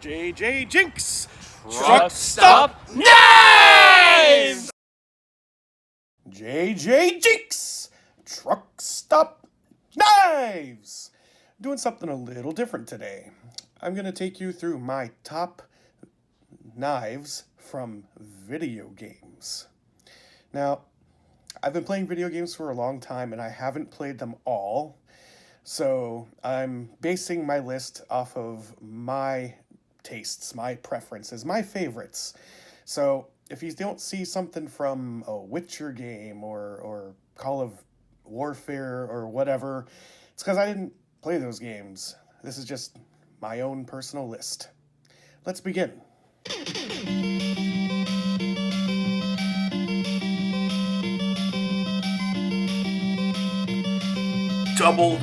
JJJinks! Truck Stop Knives! JJJinks! Truck Stop Knives! Doing something a little different today. I'm going to take you through my top knives from video games. Now, I've been playing video games for a long time and I haven't played them all. So I'm basing my list off of my tastes, my preferences, my favorites. So if you don't see something from a Witcher game or Call of Warfare or whatever, it's because I didn't play those games. This is just my own personal list. Let's begin. Double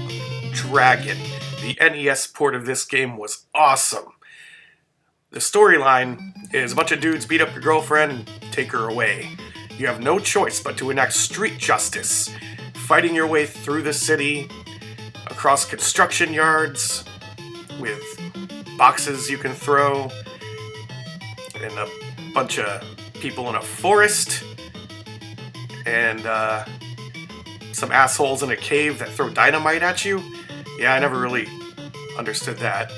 Dragon. The NES port of this game was awesome. The storyline is a bunch of dudes beat up your girlfriend and take her away. You have no choice but to enact street justice, fighting your way through the city, across construction yards, with boxes you can throw, and a bunch of people in a forest, and some assholes in a cave that throw dynamite at you. Yeah, I never really understood that.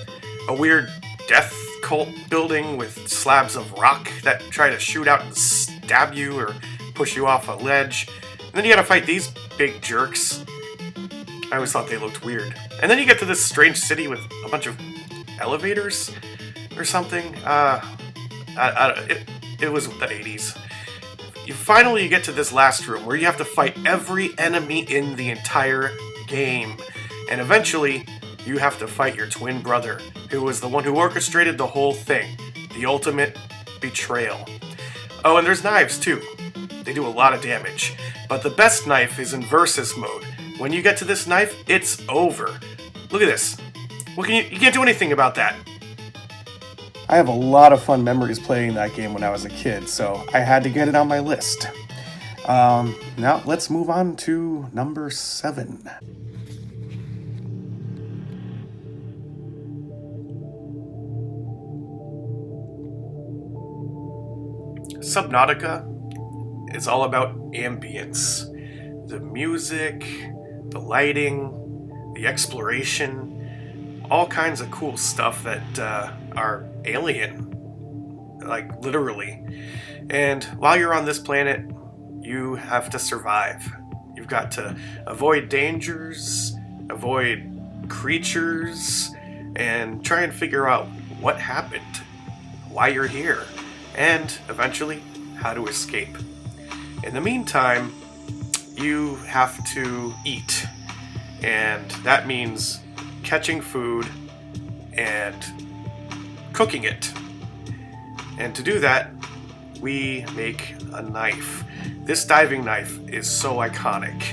A weird death cult building with slabs of rock that try to shoot out and stab you or push you off a ledge. And then you gotta fight these big jerks. I always thought they looked weird. And then you get to this strange city with a bunch of elevators or something. It was the 80s. You get to this last room where you have to fight every enemy in the entire game. And eventually, you have to fight your twin brother, who was the one who orchestrated the whole thing. The ultimate betrayal. Oh, and there's knives too. They do a lot of damage. But the best knife is in versus mode. When you get to this knife, it's over. Look at this. You can't do anything about that. I have a lot of fun memories playing that game when I was a kid, so I had to get it on my list. Now let's move on to number 7. Subnautica is all about ambience. The music, the lighting, the exploration, all kinds of cool stuff that are alien, like literally. And while you're on this planet, you have to survive. You've got to avoid dangers, avoid creatures, and try and figure out what happened, why you're here, and eventually how to escape. In the meantime, you have to eat, and that means catching food and cooking it. And to do that, we make a knife. This diving knife is so iconic.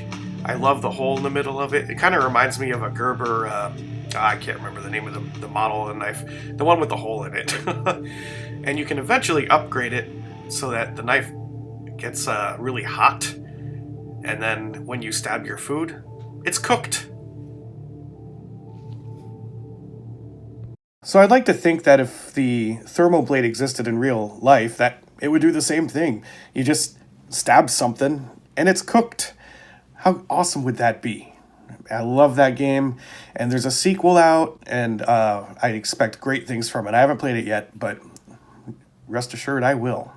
I love the hole in the middle of it. It kind of reminds me of a Gerber, I can't remember the name of the model of the knife, the one with the hole in it. And you can eventually upgrade it so that the knife gets really hot, and then when you stab your food, it's cooked. So I'd like to think that if the thermal blade existed in real life, that it would do the same thing. You just stab something and it's cooked. How awesome would that be? I love that game, and there's a sequel out, and I expect great things from it. I haven't played it yet, but rest assured I will.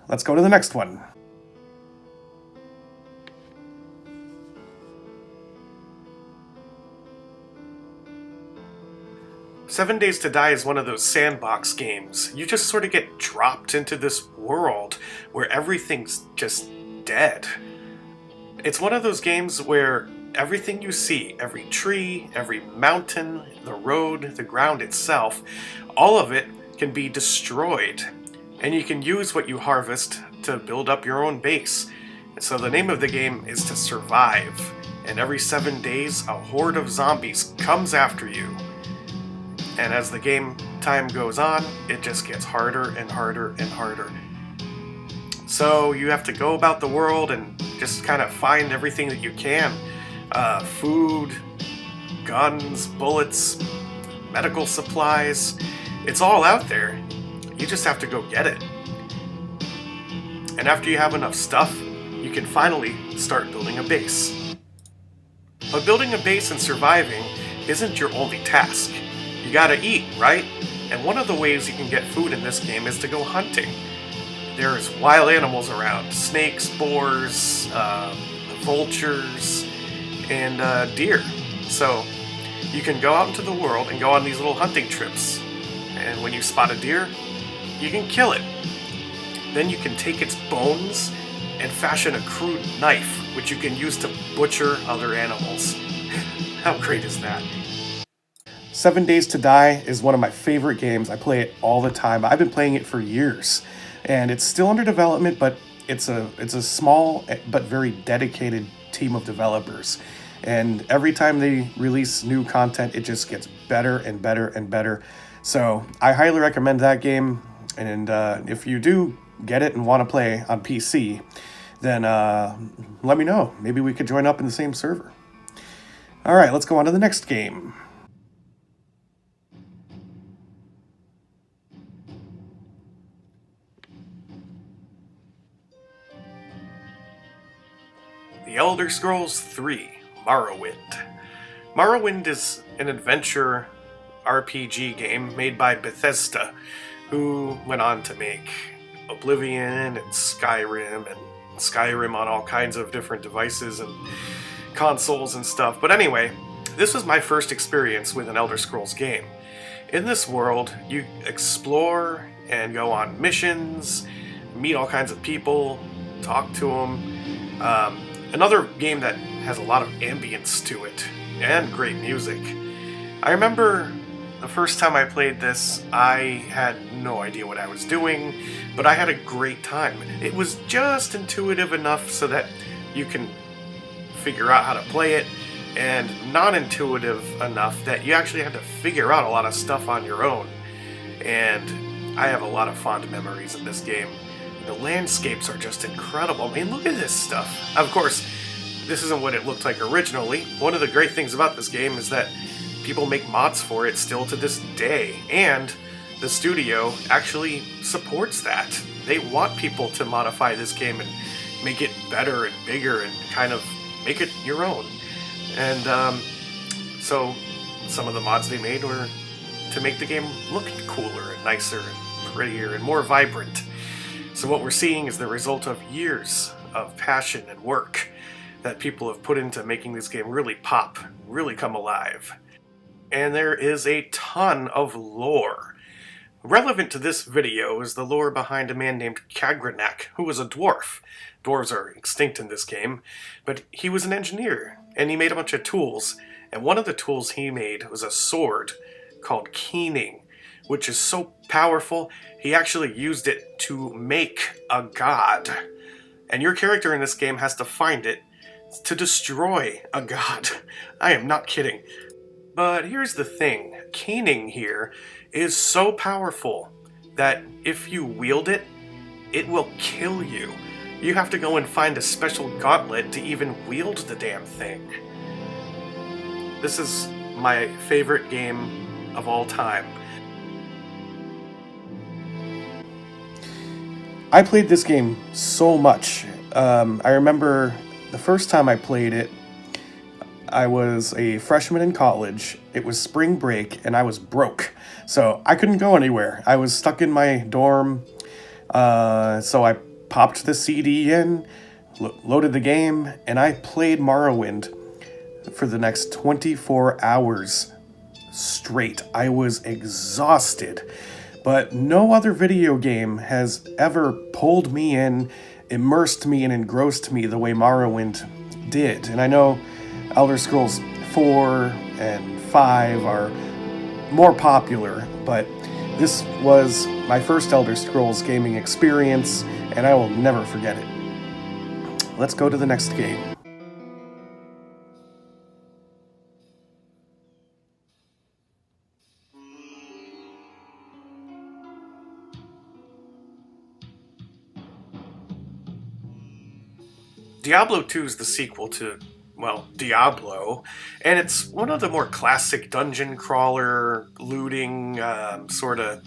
Let's go to the next one. Seven Days to Die is one of those sandbox games. You just sort of get dropped into this world where everything's just dead. It's one of those games where everything you see, every tree, every mountain, the road, the ground itself, all of it can be destroyed. And you can use what you harvest to build up your own base. And so the name of the game is to survive. And every 7 days, a horde of zombies comes after you. And as the game time goes on, it just gets harder and harder and harder. So you have to go about the world and just kind of find everything that you can. Food, guns, bullets, medical supplies, It's all out there. You just have to go get it. And after you have enough stuff, you can finally start building a base. But building a base and surviving isn't your only task. You gotta eat, right? And one of the ways you can get food in this game is to go hunting. There's wild animals around. Snakes, boars, vultures, and deer. So you can go out into the world and go on these little hunting trips. And when you spot a deer, you can kill it. Then you can take its bones and fashion a crude knife, which you can use to butcher other animals. How great is that? 7 Days to Die is one of my favorite games. I play it all the time. I've been playing it for years, and it's still under development, but it's a small but very dedicated team of developers. And every time they release new content, it just gets better and better and better. So I highly recommend that game. And if you do get it and want to play on PC, then let me know. Maybe we could join up in the same server. All right, let's go on to the next game. The Elder Scrolls III: Morrowind. Morrowind is an adventure RPG game made by Bethesda, who went on to make Oblivion and Skyrim on all kinds of different devices and consoles and stuff. But anyway, this was my first experience with an Elder Scrolls game. In this world, you explore and go on missions, meet all kinds of people, talk to them. Another game that has a lot of ambience to it and great music. I remember the first time I played this, I had no idea what I was doing, but I had a great time. It was just intuitive enough so that you can figure out how to play it, and non-intuitive enough that you actually had to figure out a lot of stuff on your own. And I have a lot of fond memories of this game. The landscapes are just incredible. I mean, look at this stuff. Of course, this isn't what it looked like originally. One of the great things about this game is that people make mods for it still to this day, and the studio actually supports that. They want people to modify this game and make it better and bigger and kind of make it your own. And so some of the mods they made were to make the game look cooler and nicer and prettier and more vibrant. So what we're seeing is the result of years of passion and work that people have put into making this game really pop, really come alive. And there is a ton of lore. Relevant to this video is the lore behind a man named Kagranak, who was a dwarf. Dwarves are extinct in this game, but he was an engineer, and he made a bunch of tools, and one of the tools he made was a sword called keening, which is so powerful, he actually used it to make a god. And your character in this game has to find it to destroy a god. I am not kidding. But here's the thing, keening here is so powerful that if you wield it, it will kill you. You have to go and find a special gauntlet to even wield the damn thing. This is my favorite game of all time. I played this game so much. I remember the first time I played it, I was a freshman in college. It was spring break, and I was broke. So I couldn't go anywhere. I was stuck in my dorm. So I popped the CD in, loaded the game, and I played Morrowind for the next 24 hours straight. I was exhausted. But no other video game has ever pulled me in, immersed me, and engrossed me the way Morrowind did. And I know Elder Scrolls 4 and 5 are more popular, but this was my first Elder Scrolls gaming experience, and I will never forget it. Let's go to the next game. Diablo II is the sequel to well, Diablo, and it's one of the more classic dungeon crawler, looting sort of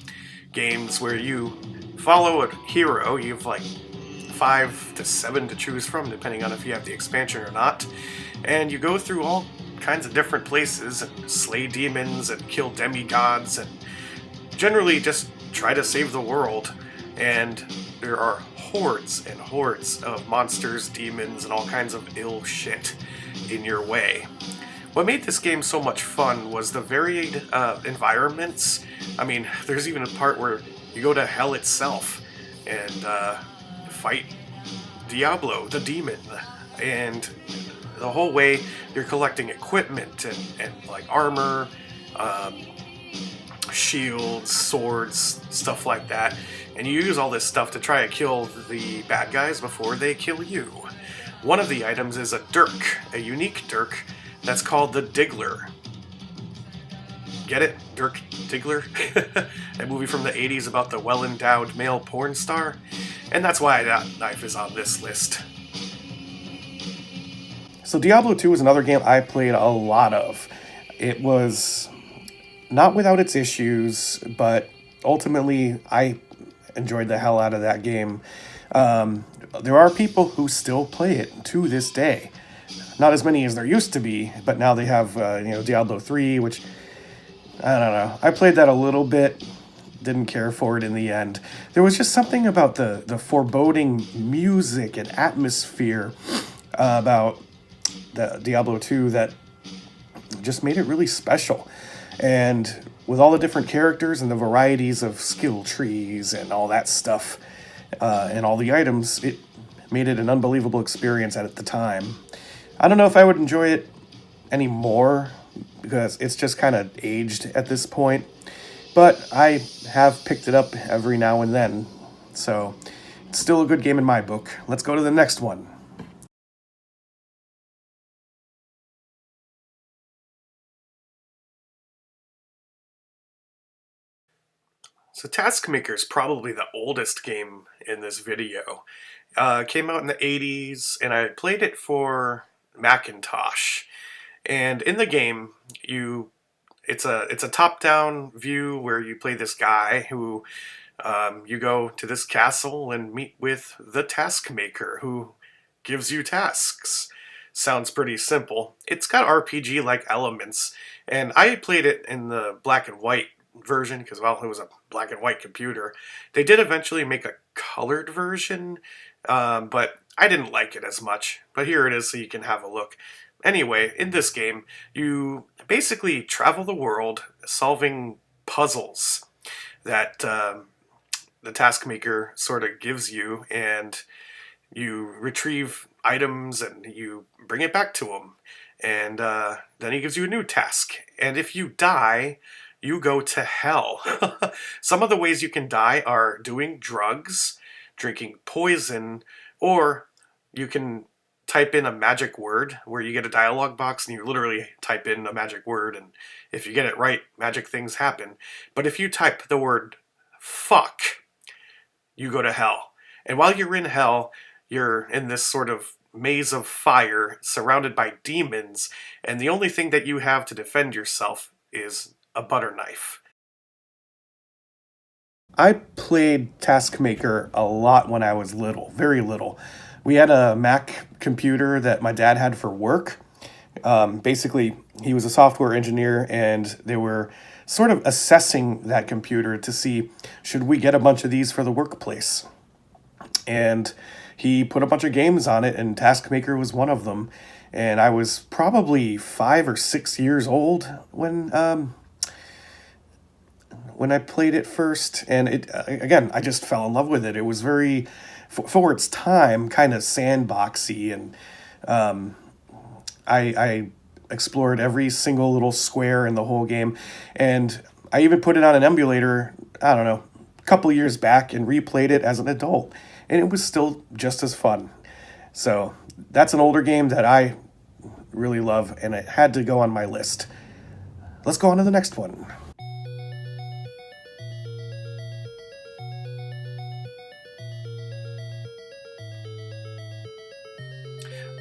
games where you follow a hero. You have like 5 to 7 to choose from, depending on if you have the expansion or not, and you go through all kinds of different places and slay demons and kill demigods and generally just try to save the world. And there are hordes and hordes of monsters, demons, and all kinds of ill shit in your way. What made this game so much fun was the varied environments. I mean, there's even a part where you go to hell itself and fight Diablo, the demon. And the whole way you're collecting equipment and like armor, shields, swords, stuff like that. And you use all this stuff to try to kill the bad guys before they kill you. One of the items is a dirk, a unique dirk that's called the Diggler. Get it? Dirk Diggler? A movie from the 80s about the well-endowed male porn star? And that's why that knife is on this list. So Diablo 2 is another game I played a lot of. It was not without its issues, but ultimately I enjoyed the hell out of that game. There are people who still play it to this day. Not as many as there used to be, but now they have Diablo 3, which I don't know. I played that a little bit, didn't care for it in the end. There was just something about the foreboding music and atmosphere about the Diablo 2 that just made it really special. And with all the different characters and the varieties of skill trees and all that stuff, and all the items, it made it an unbelievable experience at the time. I don't know if I would enjoy it anymore because it's just kind of aged at this point, but I have picked it up every now and then, so it's still a good game in my book. Let's go to the next one. So Taskmaker is probably the oldest game in this video. Came out in the 80s, and I played it for Macintosh. And in the game, it's a top-down view where you play this guy who you go to this castle and meet with the Taskmaker, who gives you tasks. Sounds pretty simple. It's got RPG-like elements, and I played it in the black and white version because, well, it was a black and white computer. They did eventually make a colored version, but I didn't like it as much. But here it is so you can have a look. Anyway, in this game, you basically travel the world solving puzzles that the Taskmaker sort of gives you, and you retrieve items and you bring it back to him. And then he gives you a new task. And if you die, you go to hell. Some of the ways you can die are doing drugs, drinking poison, or you can type in a magic word where you get a dialogue box and you literally type in a magic word, and if you get it right, magic things happen. But if you type the word fuck, you go to hell. And while you're in hell, you're in this sort of maze of fire surrounded by demons, and the only thing that you have to defend yourself is a butter knife. I played Taskmaker a lot when I was little, very little. We had a Mac computer that my dad had for work. Basically, he was a software engineer, and they were sort of assessing that computer to see, should we get a bunch of these for the workplace? And he put a bunch of games on it, and Taskmaker was one of them. And I was probably 5 or 6 years old when I played it first, and it again, I just fell in love with it. It was very, for its time, kind of sandboxy, and I explored every single little square in the whole game, and I even put it on an emulator, I don't know, a couple years back and replayed it as an adult, and it was still just as fun. So that's an older game that I really love, and it had to go on my list. Let's go on to the next one.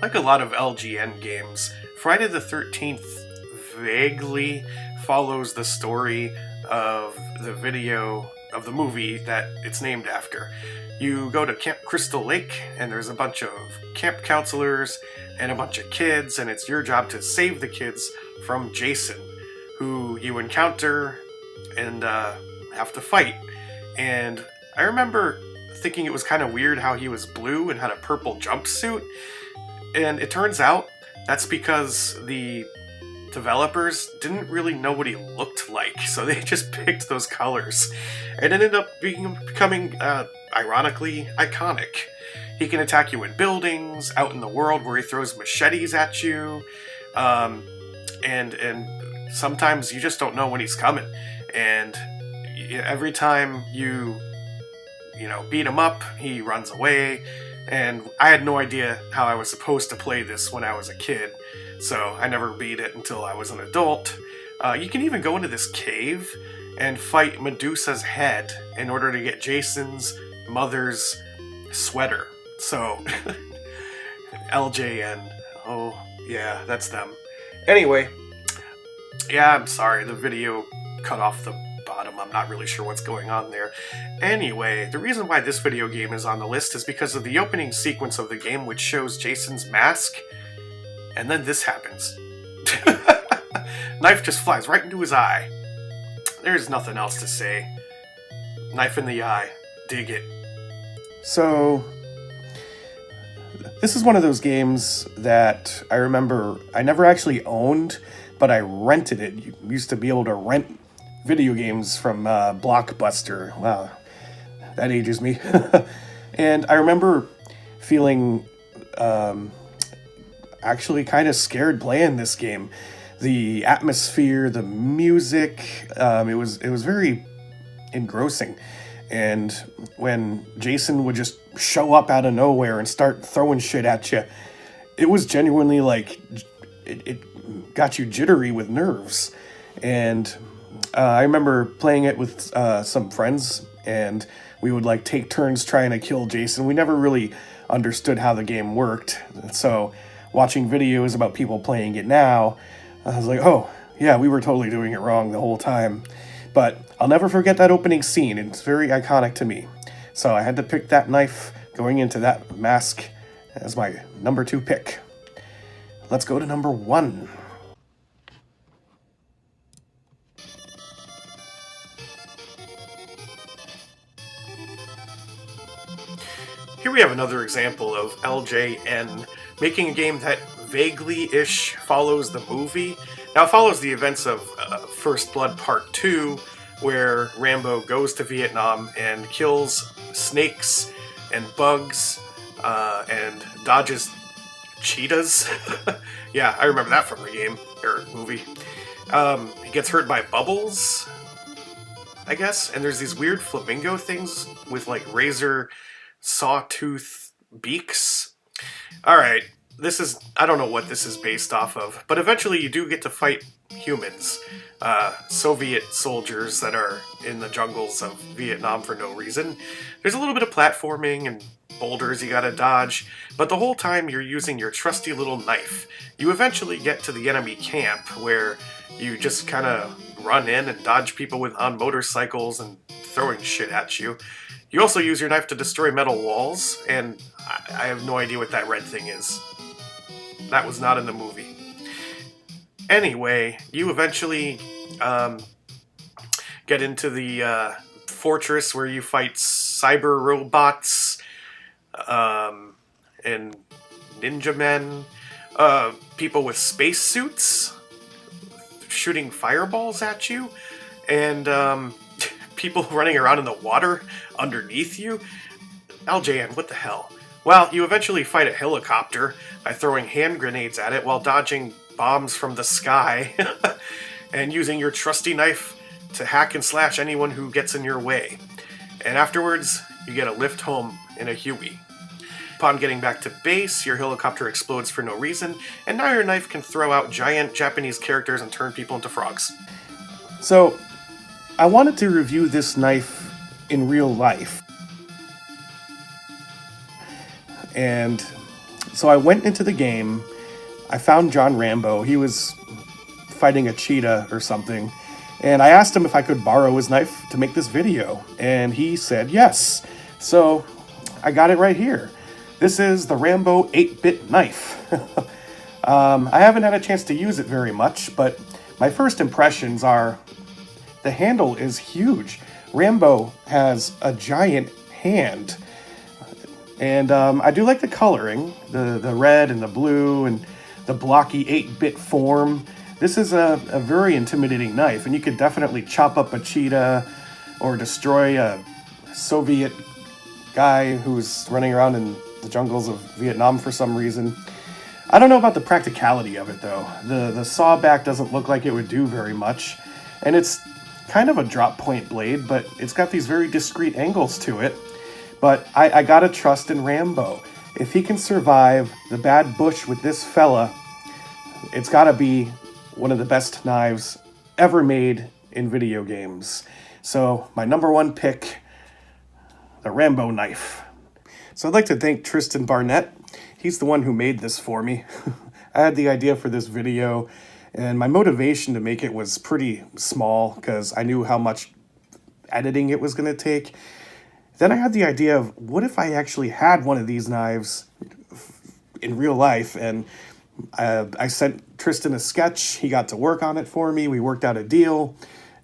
Like a lot of LGN games, Friday the 13th vaguely follows the story of the movie that it's named after. You go to Camp Crystal Lake, and there's a bunch of camp counselors and a bunch of kids, and it's your job to save the kids from Jason, who you encounter and have to fight. And I remember thinking it was kind of weird how he was blue and had a purple jumpsuit, and it turns out that's because the developers didn't really know what he looked like, so they just picked those colors. It ended up becoming ironically iconic. He can attack you in buildings, out in the world where he throws machetes at you, and sometimes you just don't know when he's coming. And every time you beat him up, he runs away. And I had no idea how I was supposed to play this when I was a kid, so I never beat it until I was an adult. You can even go into this cave and fight Medusa's head in order to get Jason's mother's sweater. So, LJN. Oh, yeah, that's them. Anyway, yeah, I'm sorry, the video cut off the bottom. I'm not really sure what's going on there. Anyway, the reason why this video game is on the list is because of the opening sequence of the game, which shows Jason's mask, and then this happens. Knife just flies right into his eye. There's nothing else to say. Knife in the eye. Dig it. So, this is one of those games that I remember I never actually owned, but I rented it. You used to be able to rent video games from Blockbuster. Wow, that ages me. And I remember feeling actually kind of scared playing this game. The atmosphere, the music, it was very engrossing. And when Jason would just show up out of nowhere and start throwing shit at you, it was genuinely like, it got you jittery with nerves. And I remember playing it with some friends, and we would like take turns trying to kill Jason. We never really understood how the game worked. So watching videos about people playing it now, I was like, oh, yeah, we were totally doing it wrong the whole time. But I'll never forget that opening scene. It's very iconic to me. So I had to pick that knife going into that mask as my number 2 pick. Let's go to number 1. Here we have another example of LJN making a game that vaguely-ish follows the movie. Now, it follows the events of First Blood Part 2, where Rambo goes to Vietnam and kills snakes and bugs and dodges cheetahs. Yeah, I remember that from the game, or movie. He gets hurt by bubbles, I guess, and there's these weird flamingo things with, like, razor sawtooth beaks. Alright, I don't know what this is based off of, but eventually you do get to fight humans, Soviet soldiers that are in the jungles of Vietnam for no reason. There's a little bit of platforming and boulders you gotta dodge, but the whole time you're using your trusty little knife. You eventually get to the enemy camp, where you just kind of run in and dodge people on motorcycles and throwing shit at you. You also use your knife to destroy metal walls, and I have no idea what that red thing is. That was not in the movie. Anyway, you eventually get into the fortress where you fight cyber robots and ninja men, people with space suits shooting fireballs at you, and people running around in the water underneath you. LJN, what the hell? Well, you eventually fight a helicopter by throwing hand grenades at it while dodging bombs from the sky and using your trusty knife to hack and slash anyone who gets in your way. And afterwards, you get a lift home in a Huey. Upon getting back to base, your helicopter explodes for no reason, and now your knife can throw out giant Japanese characters and turn people into frogs. So, I wanted to review this knife in real life. And So I went into the game. I found John Rambo. He was fighting a cheetah or something. And I asked him if I could borrow his knife to make this video. And he said yes. So I got it right here. This is the Rambo 8-bit knife. I haven't had a chance to use it very much, but my first impressions are the handle is huge. Rambo has a giant hand. And I do like the coloring, the red and the blue and the blocky 8-bit form. This is a very intimidating knife, and you could definitely chop up a cheetah or destroy a Soviet guy who's running around in the jungles of Vietnam for some reason. I don't know about the practicality of it, though. The sawback doesn't look like it would do very much, and it's kind of a drop point blade, but it's got these very discreet angles to it. But I gotta trust in Rambo. If he can survive the bad bush with this fella, it's gotta be one of the best knives ever made in video games. So my number one pick, the Rambo knife. So I'd like to thank Tristan Barnett. He's the one who made this for me. I had the idea for this video, and my motivation to make it was pretty small because I knew how much editing it was going to take. Then I had the idea of, what if I actually had one of these knives in real life? And I sent Tristan a sketch. He got to work on it for me. We worked out a deal.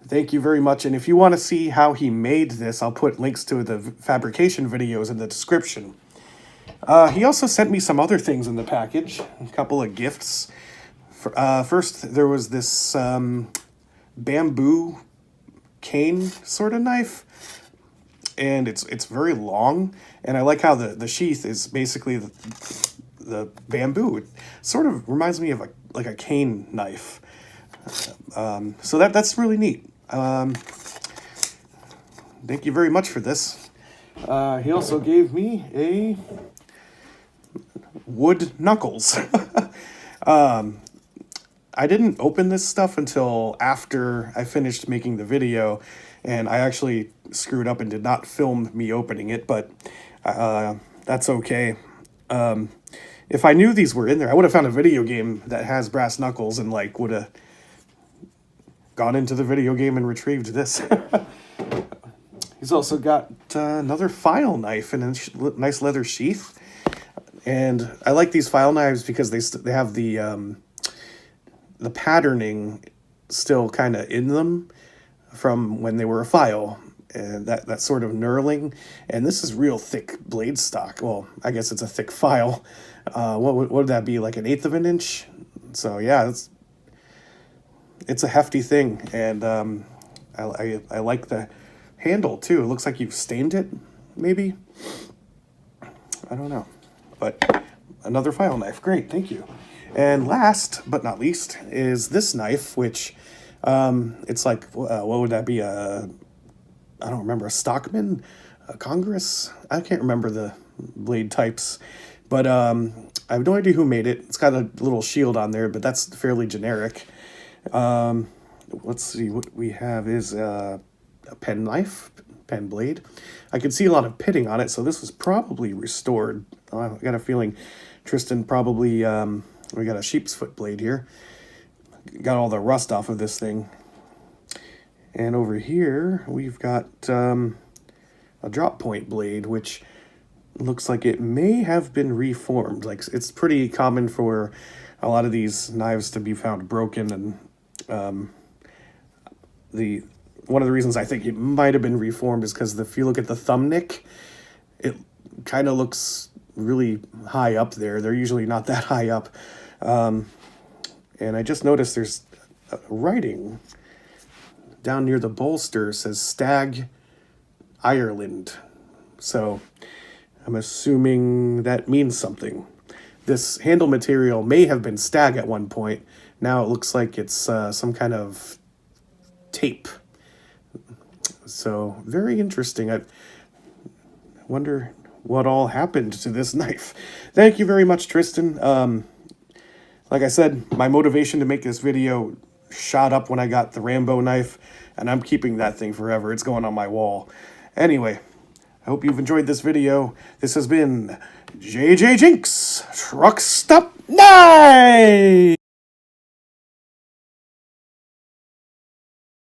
Thank you very much. And if you want to see how he made this, I'll put links to the fabrication videos in the description. He also sent me some other things in the package, a couple of gifts. First, there was this bamboo cane sort of knife. And it's very long, and I like how the sheath is basically the bamboo. It sort of reminds me of like a cane knife. So that's really neat. Thank you very much for this. He also gave me a wood knuckles. I didn't open this stuff until after I finished making the video, and I actually screwed up and did not film me opening it, but that's okay. If I knew these were in there, I would have found a video game that has brass knuckles and like would have gone into the video game and retrieved this. He's also got another file knife in a nice leather sheath. And I like these file knives because they have the patterning still kind of in them from when they were a file, and that sort of knurling. And this is real thick blade stock. Well, I guess it's a thick file. What would that be, like 1/8 of an inch? So yeah, it's a hefty thing, and I like the handle too. It looks like you've stained it, maybe. I don't know, but another file knife. Great, thank you. And last but not least is this knife, which it's like, what would that be? I don't remember, a Stockman, a Congress? I can't remember the blade types, but I have no idea who made it. It's got a little shield on there, but that's fairly generic. Let's see, what we have is a pen knife, pen blade. I can see a lot of pitting on it, so this was probably restored. I got a feeling Tristan probably, we got a sheep's foot blade here. Got all the rust off of this thing. And over here, we've got a drop point blade, which looks like it may have been reformed. Like, it's pretty common for a lot of these knives to be found broken, and one of the reasons I think it might have been reformed is because if you look at the thumb nick, it kind of looks really high up there. They're usually not that high up. And I just noticed there's writing down near the bolster. Says Stag, Ireland. So I'm assuming that means something. This handle material may have been Stag at one point. Now it looks like it's some kind of tape. So very interesting. I wonder what all happened to this knife. Thank you very much, Tristan. Like I said, my motivation to make this video shot up when I got the Rambo knife, and I'm keeping that thing forever. It's going on my wall. Anyway, I hope you've enjoyed this video. This has been JJJinks Truck Stop Night!